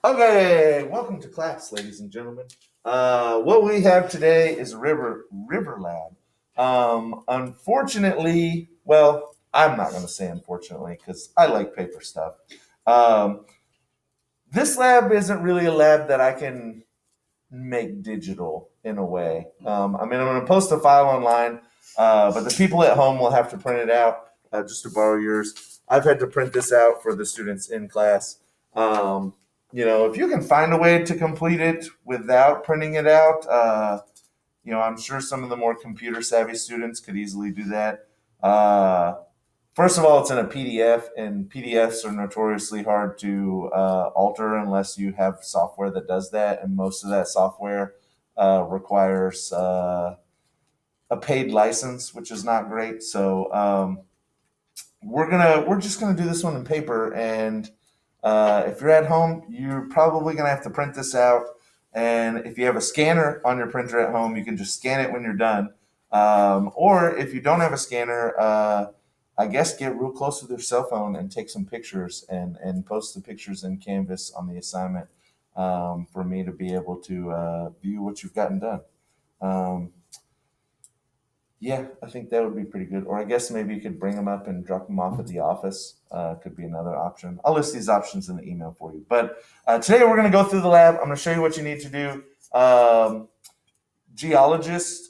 Okay, welcome to class, ladies and gentlemen. What we have today is a river lab. Unfortunately, well, I'm not going to say unfortunately because I like paper stuff. Um, this lab isn't really a lab that I can make digital in a way. I'm going to post a file online, but the people at home will have to print it out. Just to borrow yours, I've had to print this out for the students in class. Um, if you can find a way to complete it without printing it out, I'm sure some of the more computer savvy students could easily do that. First of all, it's in a PDF, and PDFs are notoriously hard to alter unless you have software that does that, and most of that software requires a paid license, which is not great. So we're just gonna do this one in paper, and if you're at home, you're probably gonna have to print this out. And if you have a scanner on your printer at home, you can just scan it when you're done. Or if you don't have a scanner, I guess get real close with your cell phone and take some pictures and post the pictures in Canvas on the assignment for me to be able to view what you've gotten done. Um, yeah, I think that would be pretty good. Or I guess maybe you could bring them up and drop them off at the office. Could be another option. I'll list these options in the email for you. But today we're going to go through the lab. I'm going to show you what you need to do. Geologists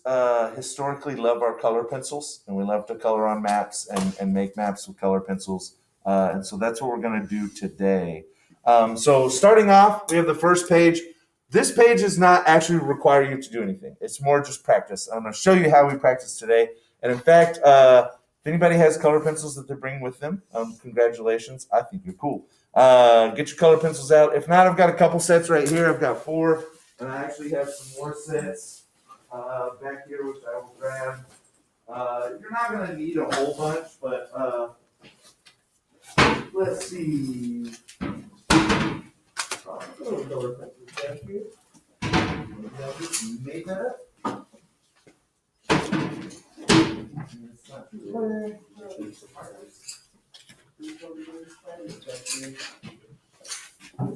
historically love our color pencils, and we love to color on maps and make maps with color pencils. And so that's what we're going to do today. So starting off, we have the first page. This page does not actually require you to do anything. It's more just practice. I'm going to show you how we practice today. And in fact, if anybody has color pencils that they bring with them, congratulations. I think you're cool. Get your color pencils out. If not, I've got a couple sets right here. I've got 4, and I actually have some more sets back here, which I will grab. You're not going to need a whole bunch, but let's see. Color pencils back here. Made that up. It's not too bad. This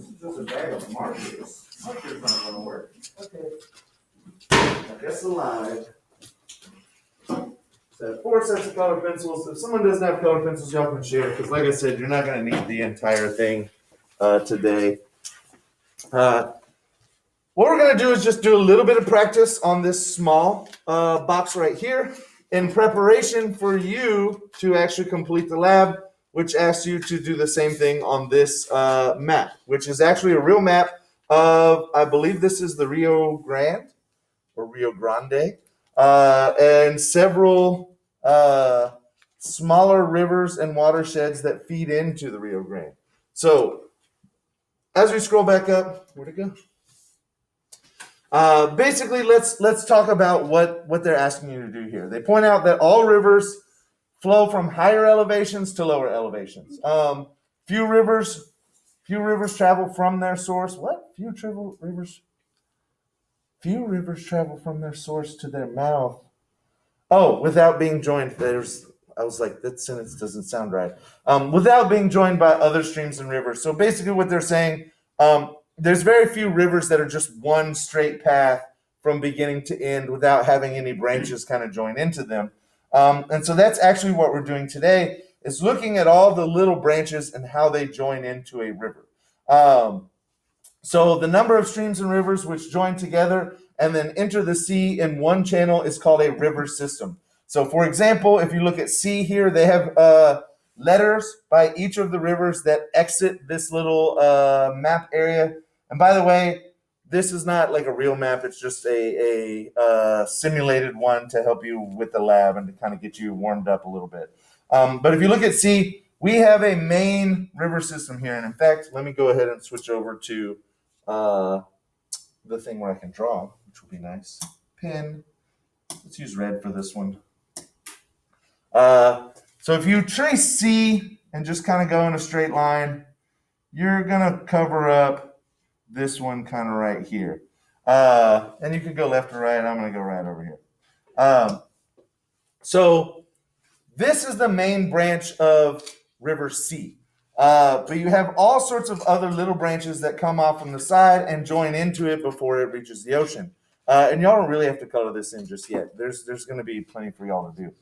is just a bag of markers. Markers not going to work. Okay. I guess alive. So 4 sets of color pencils. If someone doesn't have color pencils, y'all can share. Because like I said, you're not going to need the entire thing today. What we're going to do is just do a little bit of practice on this small box right here in preparation for you to actually complete the lab, which asks you to do the same thing on this map, which is actually a real map of, I believe this is the Rio Grande or Rio Grande, and several smaller rivers and watersheds that feed into the Rio Grande. So as we scroll back up, where'd it go? Basically, let's talk about what they're asking you to do here. They point out that all rivers flow from higher elevations to lower elevations. Few rivers travel from their source. What? Few rivers travel from their source to their mouth. Oh, without being joined. I was like, that sentence doesn't sound right. Without being joined by other streams and rivers. So basically, what they're saying. There's very few rivers that are just one straight path from beginning to end without having any branches kind of join into them. And so that's actually what we're doing today is looking at all the little branches and how they join into a river. So the number of streams and rivers which join together and then enter the sea in one channel is called a river system. So for example, if you look at C here, they have letters by each of the rivers that exit this little map area. And by the way, this is not like a real map. It's just a simulated one to help you with the lab and to kind of get you warmed up a little bit. But if you look at C, we have a main river system here. And in fact, let me go ahead and switch over to the thing where I can draw, which will be nice. Pen. Let's use red for this one. So if you trace C and just kind of go in a straight line, you're going to cover up this one kind of right here. And you can go left or right. I'm going to go right over here. So this is the main branch of River C. But you have all sorts of other little branches that come off from the side and join into it before it reaches the ocean. And y'all don't really have to color this in just yet. There's going to be plenty for y'all to do.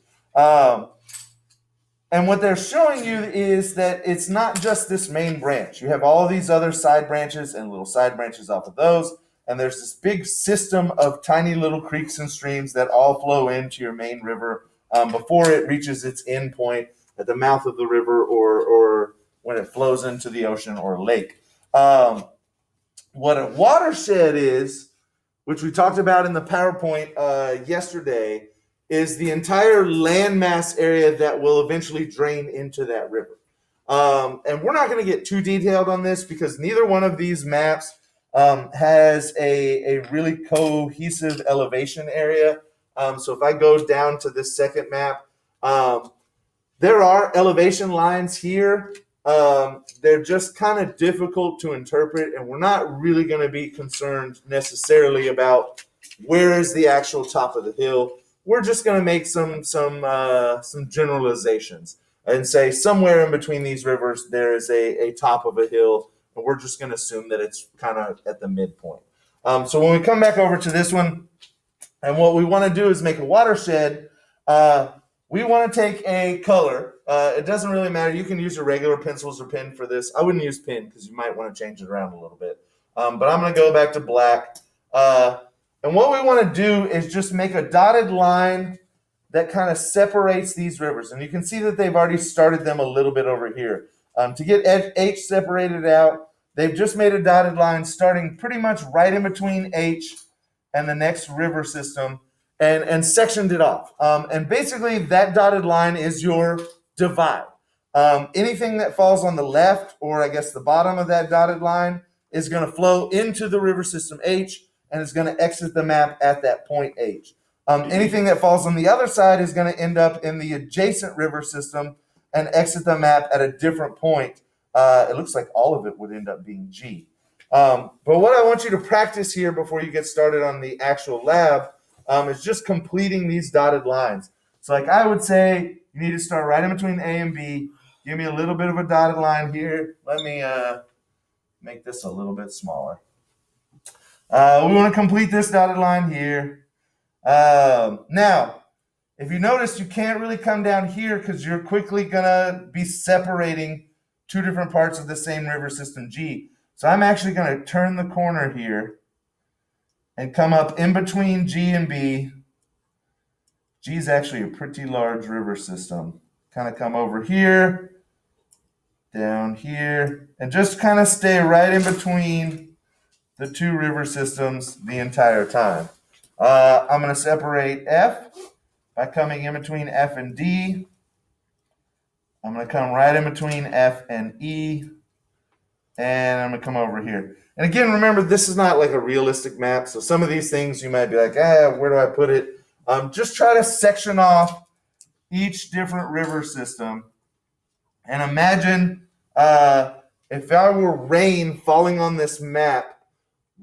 And what they're showing you is that it's not just this main branch. You have all these other side branches and little side branches off of those. And there's this big system of tiny little creeks and streams that all flow into your main river before it reaches its end point at the mouth of the river or when it flows into the ocean or lake. What a watershed is, which we talked about in the PowerPoint yesterday, is the entire landmass area that will eventually drain into that river. And we're not going to get too detailed on this because neither one of these maps has a really cohesive elevation area. So if I go down to this second map, there are elevation lines here. They're just kind of difficult to interpret, and we're not really going to be concerned necessarily about where is the actual top of the hill. We're just going to make some generalizations and say somewhere in between these rivers there is a top of a hill, and we're just going to assume that it's kind of at the midpoint. So when we come back over to this one, and what we want to do is make a watershed, we want to take a color. It doesn't really matter. You can use your regular pencils or pen for this. I wouldn't use pen because you might want to change it around a little bit. But I'm going to go back to black. And what we want to do is just make a dotted line that kind of separates these rivers. And you can see that they've already started them a little bit over here. To get H separated out, they've just made a dotted line starting pretty much right in between H and the next river system and sectioned it off. And basically that dotted line is your divide. Anything that falls on the left, or I guess the bottom of that dotted line, is going to flow into the river system H and is going to exit the map at that point H. Anything that falls on the other side is going to end up in the adjacent river system and exit the map at a different point. It looks like all of it would end up being G. But what I want you to practice here before you get started on the actual lab is just completing these dotted lines. So like I would say, you need to start right in between A and B. Give me a little bit of a dotted line here. Let me make this a little bit smaller. We want to complete this dotted line here. Now, if you notice, you can't really come down here because you're quickly going to be separating two different parts of the same river system G. So I'm actually going to turn the corner here and come up in between G and B. G is actually a pretty large river system. Kind of come over here, down here, and just kind of stay right in between the two river systems the entire time. I'm going to separate F by coming in between F and D. I'm going to come right in between F and E, and I'm going to come over here. And again, remember, this is not like a realistic map, so some of these things you might be like, where do I put it? Just try to section off each different river system. And imagine if I were rain falling on this map,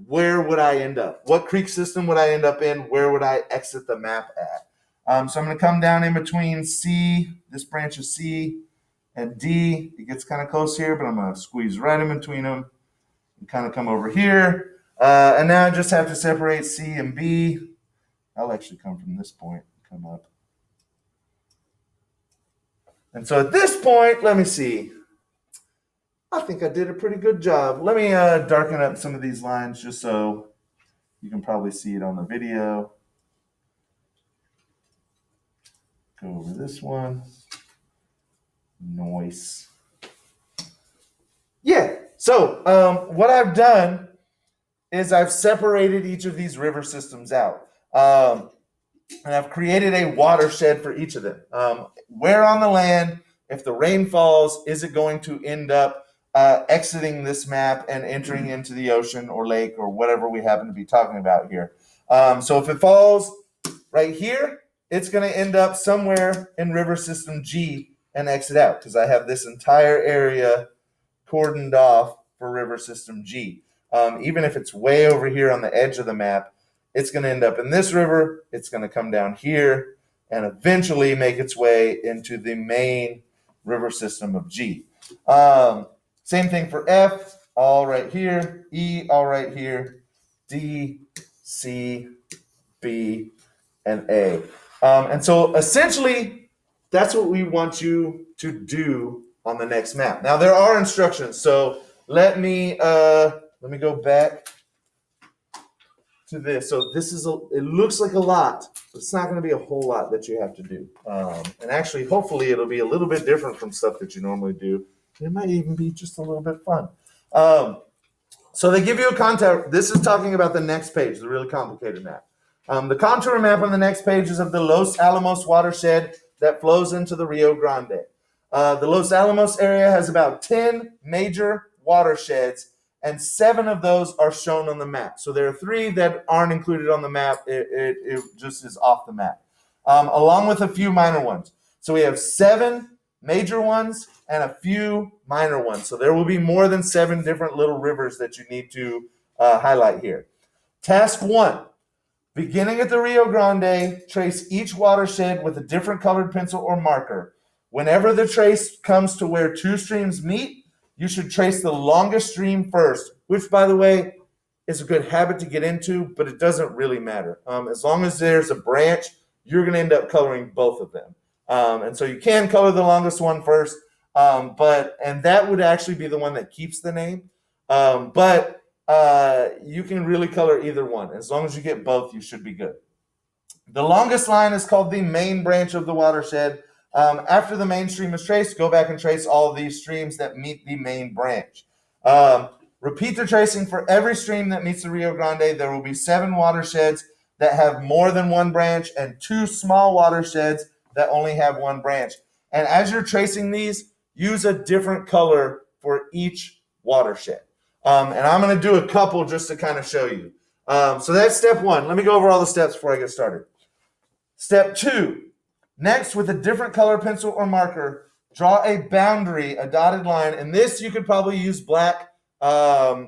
where would I end up? What creek system would I end up in? Where would I exit the map at? So I'm going to come down in between C, this branch of C, and D. It gets kind of close here, but I'm going to squeeze right in between them and kind of come over here. And now I just have to separate C and B. I'll actually come from this point and come up. And so at this point, let me see. I think I did a pretty good job. Let me darken up some of these lines just so you can probably see it on the video. Go over this one. Nice. Yeah, so what I've done is I've separated each of these river systems out. And I've created a watershed for each of them. Where on the land, if the rain falls, is it going to end up exiting this map and entering into the ocean or lake or whatever we happen to be talking about here? So if it falls right here, it's going to end up somewhere in river system G and exit out because I have this entire area cordoned off for river system G. Even if it's way over here on the edge of the map, it's going to end up in this river. It's going to come down here and eventually make its way into the main river system of G. Same thing for F, all right here. E, all right here. D, C, B, and A. And so essentially, that's what we want you to do on the next map. Now there are instructions, so let me go back to this. So this is it looks like a lot, but it's not going to be a whole lot that you have to do. And actually, hopefully, it'll be a little bit different from stuff that you normally do. It might even be just a little bit fun. So they give you a contour. This is talking about the next page, the really complicated map. The contour map on the next page is of the Los Alamos watershed that flows into the Rio Grande. The Los Alamos area has about 10 major watersheds, and 7 of those are shown on the map. So there are 3 that aren't included on the map. It just is off the map, along with a few minor ones. So we have 7 major ones and a few minor ones. So there will be more than 7 different little rivers that you need to highlight here. Task 1. Beginning at the Rio Grande, trace each watershed with a different colored pencil or marker. Whenever the trace comes to where 2 streams meet, you should trace the longest stream first, which, by the way, is a good habit to get into, but it doesn't really matter. As long as there's a branch, you're going to end up coloring both of them. And so you can color the longest one first, and that would actually be the one that keeps the name. But you can really color either one. As long as you get both, you should be good. The longest line is called the main branch of the watershed. After the main stream is traced, go back and trace all of these streams that meet the main branch. Repeat the tracing for every stream that meets the Rio Grande. There will be 7 watersheds that have more than 1 branch and 2 small watersheds that only have 1 branch. And as you're tracing these, use a different color for each watershed. And I'm going to do a couple just to kind of show you. So that's step 1. Let me go over all the steps before I get started. Step 2. Next, with a different color pencil or marker, draw a boundary, a dotted line. And this, you could probably use black.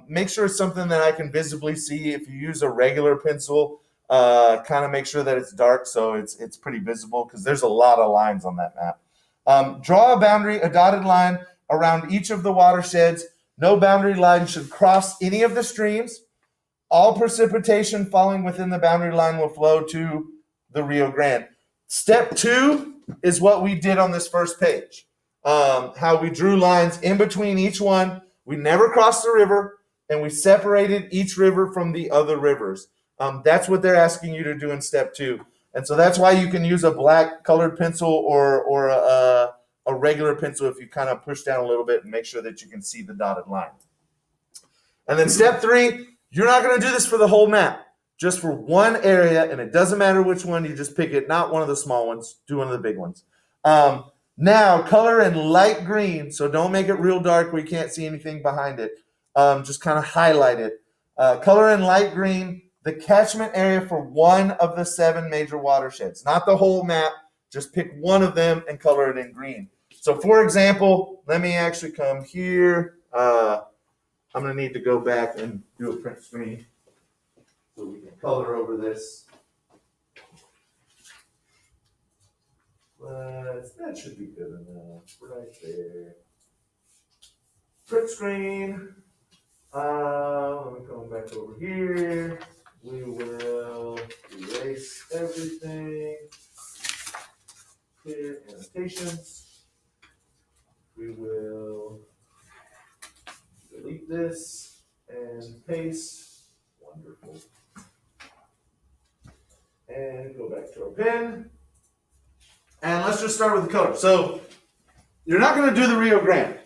Make sure it's something that I can visibly see. If you use a regular pencil, kind of make sure that it's dark so it's pretty visible, because there's a lot of lines on that map. Draw a boundary, a dotted line around each of the watersheds. No boundary line should cross any of the streams. All precipitation falling within the boundary line will flow to the Rio Grande. Step 2 is what we did on this first page. How we drew lines in between each one. We never crossed the river, and we separated each river from the other rivers. That's what they're asking you to do in step 2. And so that's why you can use a black colored pencil or a regular pencil if you kind of push down a little bit and make sure that you can see the dotted line. And then step 3, you're not going to do this for the whole map, just for one area, and it doesn't matter which one, you just pick it, not one of the small ones, do one of the big ones. Now, color in light green, so don't make it real dark where you can't see anything behind it. Just kind of highlight it. Color in light green the catchment area for one of the 7 major watersheds, not the whole map. Just pick one of them and color it in green. So, for example, let me actually come here. I'm going to need to go back and do a print screen so we can color over this. That should be good enough right there. Print screen. Let me come back over here. We will erase everything. Clear annotations. We will delete this and paste. Wonderful. And go back to our pen. And let's just start with the color. So you're not going to do the Rio Grande.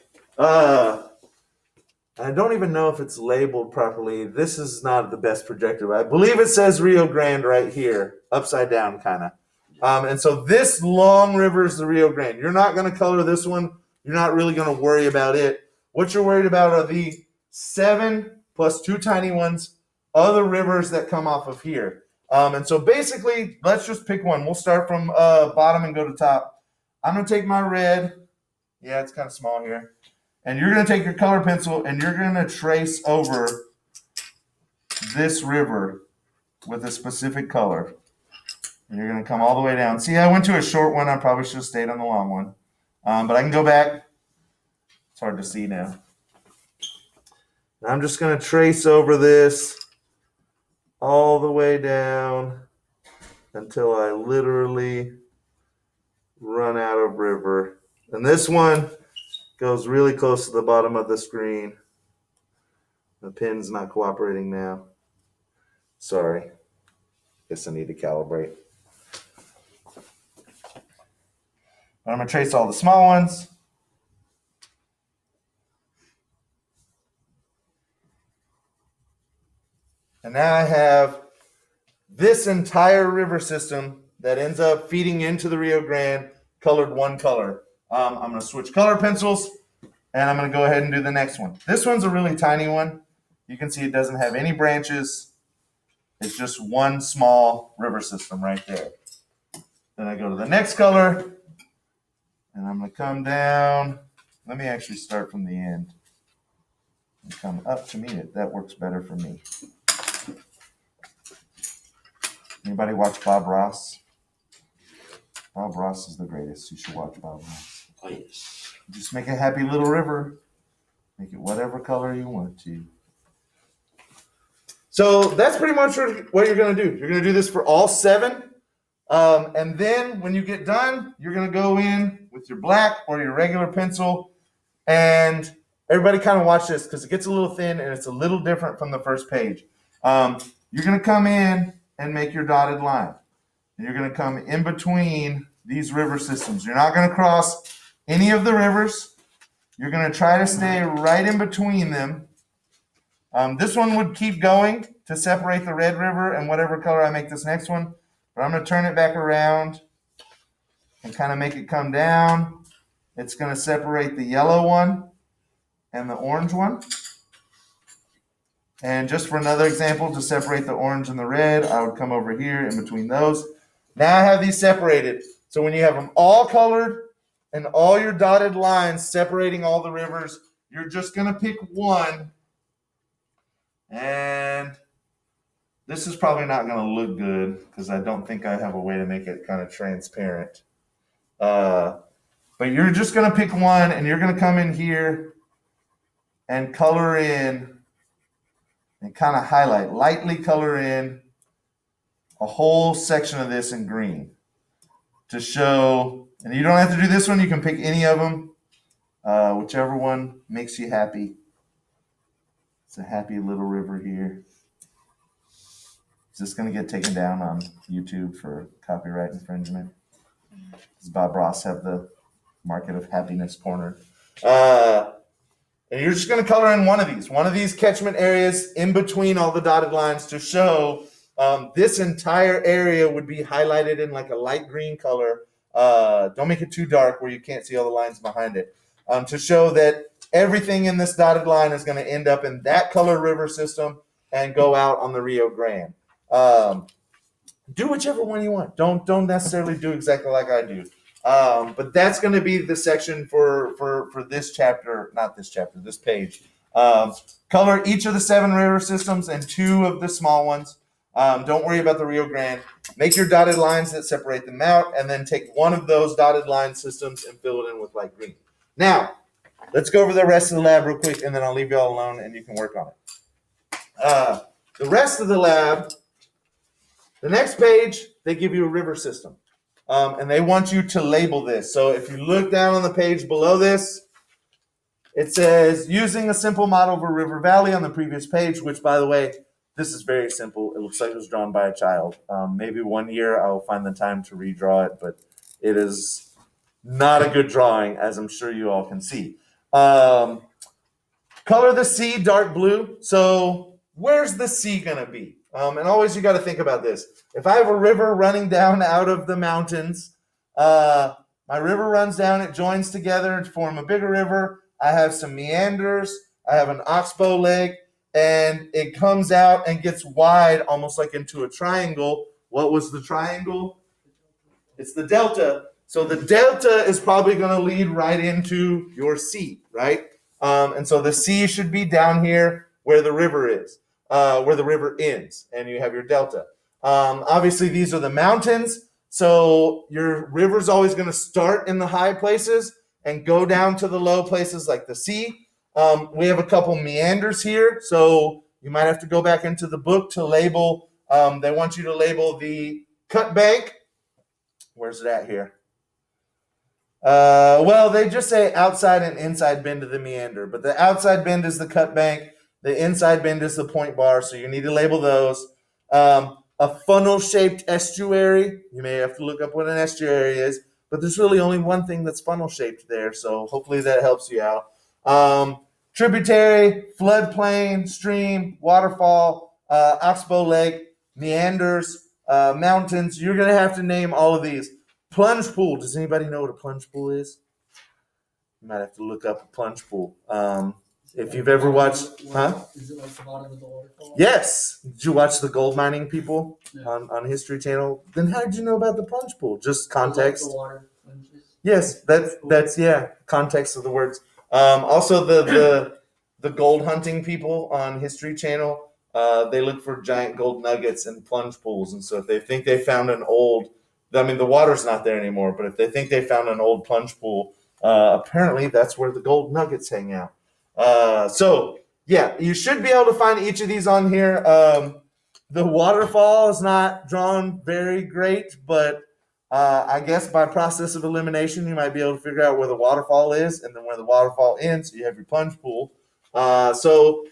I don't even know if it's labeled properly. This is not the best projector. I believe it says Rio Grande right here, upside down kind of. And so this long river is the Rio Grande. You're not going to color this one. You're not really going to worry about it. What you're worried about are the 7 plus 2 tiny ones, other rivers that come off of here. And so basically, let's just pick one. We'll start from bottom and go to top. I'm going to take my red. Yeah, it's kind of small here. And you're going to take your color pencil and you're going to trace over this river with a specific color. And you're going to come all the way down. See, I went to a short one. I probably should have stayed on the long one. But I can go back. hard to see now. I'm just going to trace over this all the way down until I literally run out of river. And this one goes really close to the bottom of the screen. The pin's not cooperating now. Sorry. Guess I need to calibrate. I'm going to trace all the small ones. And now I have this entire river system that ends up feeding into the Rio Grande colored one color. I'm going to switch color pencils, and I'm going to go ahead and do the next one. This one's a really tiny one. You can see it doesn't have any branches. It's just one small river system right there. Then I go to the next color, and I'm going to come down. Let me actually start from the end and come up to meet it. That works better for me. Anybody watch Bob Ross? Bob Ross is the greatest. You should watch Bob Ross. Oh, yes. Just make a happy little river. Make it whatever color you want to. So that's pretty much what you're going to do. You're going to do this for all 7. And then when you get done, you're going to go in with your black or your regular pencil. And everybody kind of watch this because it gets a little thin and it's a little different from the first page. You're going to come in and make your dotted line. And you're going to come in between these river systems. You're not going to cross any of the rivers. You're going to try to stay right in between them. This one would keep going to separate the red river and whatever color I make this next one. But I'm going to turn it back around and kind of make it come down. It's going to separate the yellow one and the orange one. And just for another example, to separate the orange and the red, I would come over here in between those. Now I have these separated. So when you have them all colored and all your dotted lines separating all the rivers, you're just going to pick one. And this is probably not going to look good because I don't think I have a way to make it kind of transparent. But you're just going to pick one and you're going to come in here and color in and kind of highlight, lightly color in a whole section of this in green to show, and you don't have to do this one, you can pick any of them, whichever one makes you happy. It's a happy little river here. Is this going to get taken down on YouTube for copyright infringement? Does Bob Ross have the Market of Happiness corner? And you're just going to color in one of these catchment areas in between all the dotted lines to show this entire area would be highlighted in like a light green color. Don't make it too dark where you can't see all the lines behind it. To show that everything in this dotted line is going to end up in that color river system and go out on the Rio Grande. Do whichever one you want. Don't necessarily do exactly like I do. But that's going to be the section for this chapter, not this chapter, this page. Color each of the 7 river systems and 2 of the small ones. Don't worry about the Rio Grande. Make your dotted lines that separate them out, and then take one of those dotted line systems and fill it in with light green. Now, let's go over the rest of the lab real quick, and then I'll leave you all alone, and you can work on it. The rest of the lab, the next page, they give you a river system. And they want you to label this. So if you look down on the page below this, it says, using a simple model of a river valley on the previous page, which, by the way, this is very simple. It looks like it was drawn by a child. Maybe one year I'll find the time to redraw it, but it is not a good drawing, as I'm sure you all can see. Color the sea dark blue. So where's the sea going to be? And always you got to think about this. If I have a river running down out of the mountains, my river runs down, it joins together to form a bigger river. I have some meanders. I have an oxbow leg, and it comes out and gets wide, almost like into a triangle. What was the triangle? It's the delta. So the delta is probably going to lead right into your sea, right? And so the sea should be down here where the river is, where the river ends, and you have your delta. Obviously, these are the mountains, so your river's always going to start in the high places and go down to the low places like the sea. We have a couple meanders here, so you might have to go back into the book to label. They want you to label the cut bank. Where's it at here? Well, they just say outside and inside bend of the meander, but the outside bend is the cut bank. The inside bend is the point bar, so you need to label those. A funnel-shaped estuary. You may have to look up what an estuary is, but there's really only one thing that's funnel-shaped there, so hopefully that helps you out. Tributary, floodplain, stream, waterfall, oxbow lake, meanders, mountains. You're going to have to name all of these. Plunge pool. Does anybody know what a plunge pool is? You might have to look up a plunge pool. If you've ever watched, Is it like the bottom of the waterfall? Yes. Did you watch the gold mining people on History Channel? Then how did you know about the plunge pool? Just context. Like the water plunges. Yes, that's context of the words. Also the gold hunting people on History Channel, they look for giant gold nuggets and plunge pools, and so if they think they found the water's not there anymore, but if they think they found an old plunge pool, apparently that's where the gold nuggets hang out. You should be able to find each of these on here. The waterfall is not drawn very great, but I guess by process of elimination, you might be able to figure out where the waterfall is and then where the waterfall ends, so you have your plunge pool. So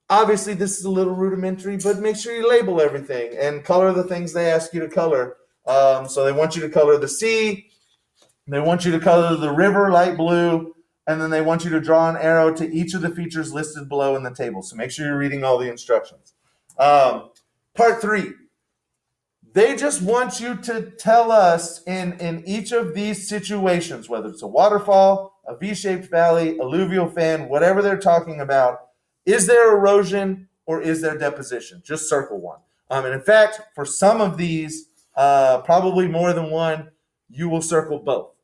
obviously this is a little rudimentary, but make sure you label everything and color the things they ask you to color. So they want you to color the sea, they want you to color the river light blue, and then they want you to draw an arrow to each of the features listed below in the table. So make sure you're reading all the instructions. Part 3. They just want you to tell us in each of these situations, whether it's a waterfall, a V-shaped valley, alluvial fan, whatever they're talking about, is there erosion or is there deposition? Just circle one. And in fact, for some of these, probably more than one, you will circle both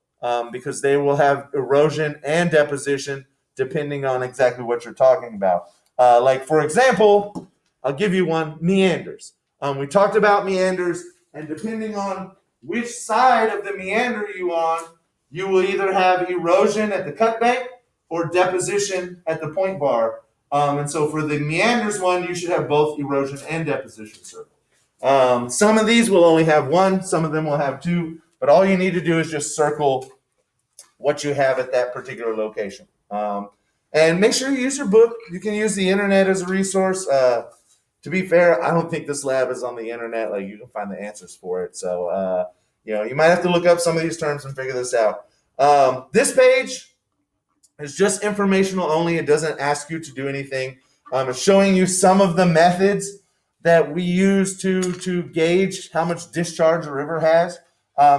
because they will have erosion and deposition depending on exactly what you're talking about. Like, for example, I'll give you one, meanders. We talked about meanders, and depending on which side of the meander you're on, you will either have erosion at the cut bank or deposition at the point bar. And so for the meanders one, you should have both erosion and deposition circled. Some of these will only have one, some of them will have two, but all you need to do is just circle what you have at that particular location. And make sure you use your book. You can use the internet as a resource. To be fair, I don't think this lab is on the internet. Like, you can find the answers for it. So, you might have to look up some of these terms and figure this out. This page is just informational only. It doesn't ask you to do anything. It's showing you some of the methods that we use to gauge how much discharge a river has.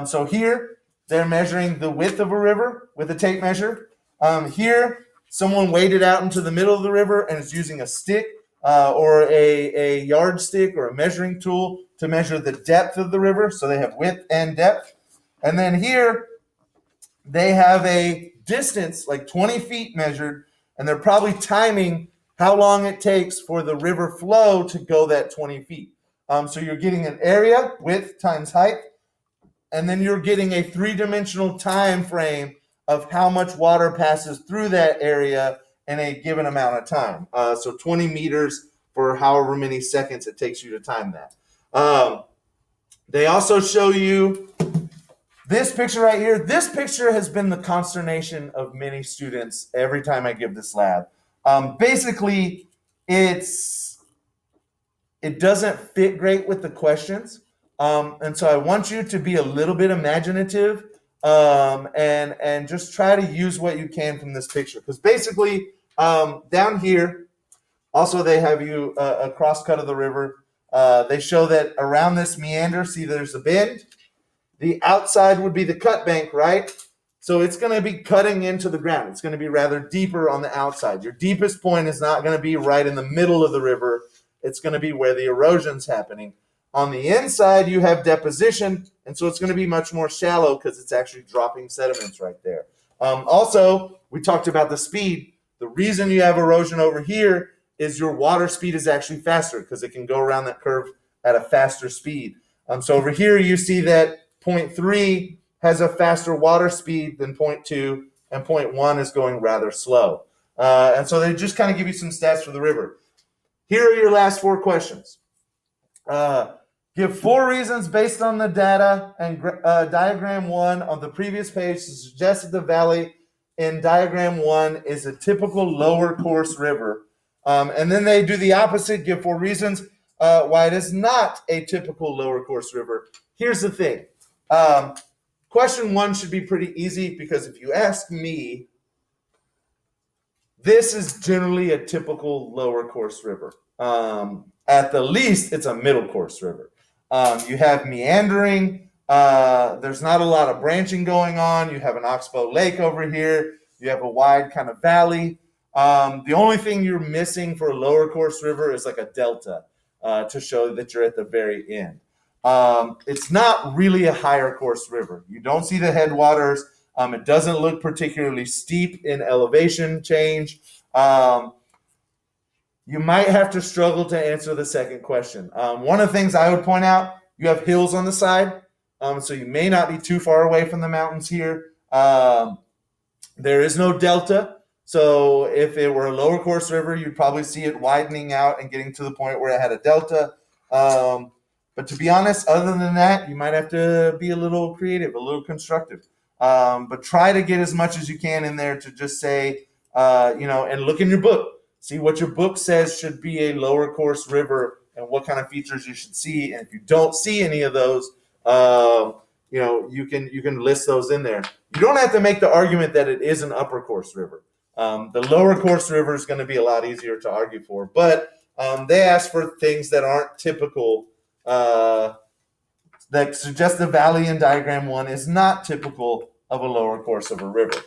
So here, they're measuring the width of a river with a tape measure. Here, someone waded out into the middle of the river and is using a stick or a yardstick or a measuring tool to measure the depth of the river. So they have width and depth. And then here, they have a distance, like 20 feet measured, and they're probably timing how long it takes for the river flow to go that 20 feet. So you're getting an area, width times height, and then you're getting a three-dimensional time frame of how much water passes through that area in a given amount of time. So 20 meters for however many seconds it takes you to time that. They also show you this picture right here. This picture has been the consternation of many students every time I give this lab. Basically, it doesn't fit great with the questions. And so I want you to be a little bit imaginative and just try to use what you can from this picture. Because basically, down here, also they have you a cross cut of the river. They show that around this meander, see there's a bend. The outside would be the cut bank, right? So it's going to be cutting into the ground. It's going to be rather deeper on the outside. Your deepest point is not going to be right in the middle of the river. It's going to be where the erosion's happening. On the inside, you have deposition, and so it's going to be much more shallow because it's actually dropping sediments right there. Also, we talked about the speed. The reason you have erosion over here is your water speed is actually faster because it can go around that curve at a faster speed. So over here, you see that 0.3 has a faster water speed than point 2, and point 1 is going rather slow. And so they just kind of give you some stats for the river. Here are your last 4 questions. Give 4 reasons based on the data and diagram 1 on the previous page to suggest that the valley in diagram 1 is a typical lower course river. And then they do the opposite, give 4 reasons why it is not a typical lower course river. Here's the thing. Question 1 should be pretty easy because if you ask me, this is generally a typical lower course river. At the least, it's a middle course river. You have meandering. There's not a lot of branching going on. You have an oxbow lake over here. You have a wide kind of valley. The only thing you're missing for a lower course river is like a delta to show that you're at the very end. It's not really a higher course river. You don't see the headwaters. It doesn't look particularly steep in elevation change. You might have to struggle to answer the second question. One of the things I would point out, you have hills on the side, so you may not be too far away from the mountains here. There is no delta, so if it were a lower course river, you'd probably see it widening out and getting to the point where it had a delta. But to be honest, other than that, you might have to be a little creative, a little constructive. But try to get as much as you can in there to just say, and look in your book. See what your book says should be a lower course river and what kind of features you should see. And if you don't see any of those, you can list those in there. You don't have to make the argument that it is an upper course river. The lower course river is going to be a lot easier to argue for, but they ask for things that aren't typical, that suggest the valley in diagram 1 is not typical of a lower course of a river.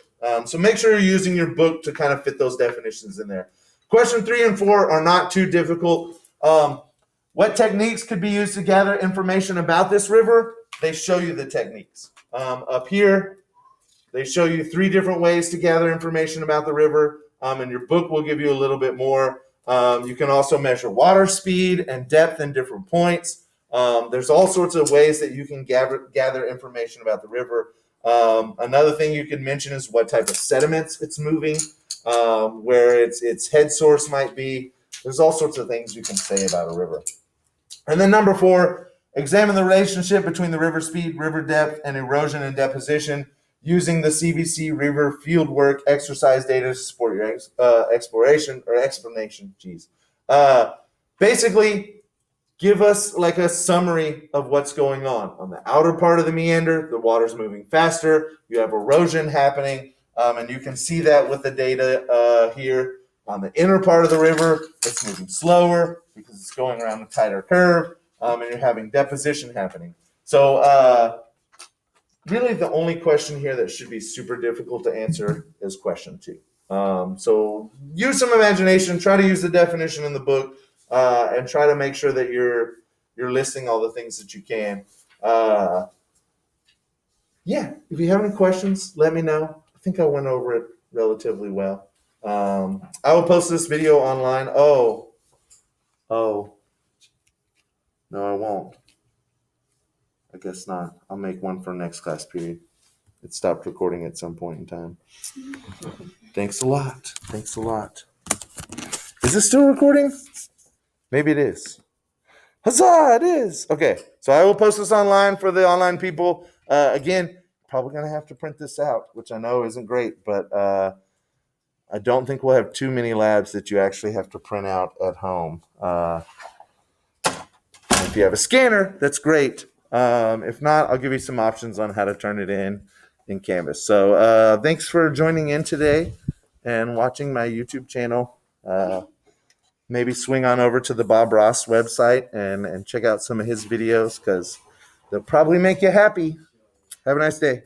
So make sure you're using your book to kind of fit those definitions in there. Question 3 and 4 are not too difficult. What techniques could be used to gather information about this river? They show you the techniques. Up here, they show you 3 different ways to gather information about the river, and your book will give you a little bit more. You can also measure water speed and depth in different points. There's all sorts of ways that you can gather information about the river. Another thing you can mention is what type of sediments it's moving, where its head source might be. There's all sorts of things you can say about a river. And then number 4, examine the relationship between the river speed, river depth, and erosion and deposition using the CVC river fieldwork exercise data to support your exploration or explanation. Basically, give us like a summary of what's going on. On the outer part of the meander, the water's moving faster. You have erosion happening, and you can see that with the data here. On the inner part of the river, it's moving slower because it's going around a tighter curve, and you're having deposition happening. So really the only question here that should be super difficult to answer is question 2. So use some imagination, try to use the definition in the book, and try to make sure that you're listing all the things that you can. If you have any questions, let me know. I think I went over it relatively well. I will post this video online. Oh, no, I won't. I guess not. I'll make one for next class period. It stopped recording at some point in time. Thanks a lot. Is it still recording? Maybe it is. Huzzah, it is. Okay, so I will post this online for the online people. Again, probably going to have to print this out, which I know isn't great, but I don't think we'll have too many labs that you actually have to print out at home. If you have a scanner, that's great. If not, I'll give you some options on how to turn it in Canvas. So thanks for joining in today and watching my YouTube channel. Maybe swing on over to the Bob Ross website and check out some of his videos because they'll probably make you happy. Have a nice day.